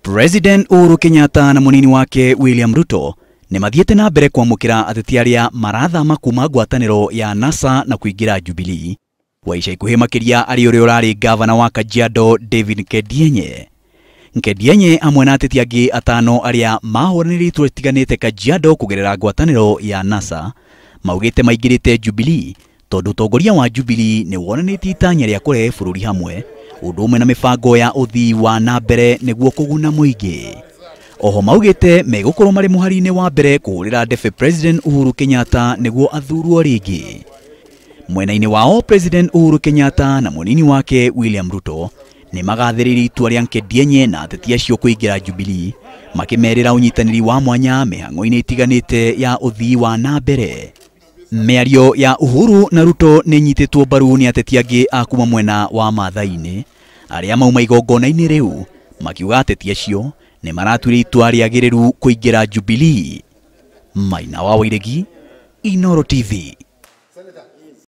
President Uhuru Kenyatta na munini wake William Ruto ni mathiete na mbere kwamukira ateti aria marathama kuma ngwataniro ya NASA na kuingira Jubilee. Wa ica ikuhi makiria ari uraari gavana wa Kajiado David Nkedienye. Nkedianye amwe na ateti angi atano aria mahoranirie iturwa itiganite Kajiado kugerera ngwataniro ya NASA maugite maingirite Jubilee tondu utongoria wa Jubilee ni wonanitie itanya ria kurehe bururi hamwe undu umwe na mibango ya uthii wa na mbere niguo kuguna muingi. Oho maugite megukorwo mari muhari-ini wa mbere kuhurira ndebe President Uhuru Kenyatta niguo athurwo ringi. Mwena-ini wao President Uhuru Kenyatta na munini wake William Ruto ni magathiririe itua ria Nkedianye na ateti acio kuingira Jubilee makimerera unyitaniri wa mwanya mihango-ini itiganite ya uthii wa na mbere. Miario ya Uhuru na Ruto ni nyititwo mbaru ni ateti angi a kuma mwena wa Maathai-ini aria mauma igongona-ini riu makiuga ateti acio ni maratuire itua riagiriru kuingira Jubilee. Maina wa Wairegi, Inooro TV.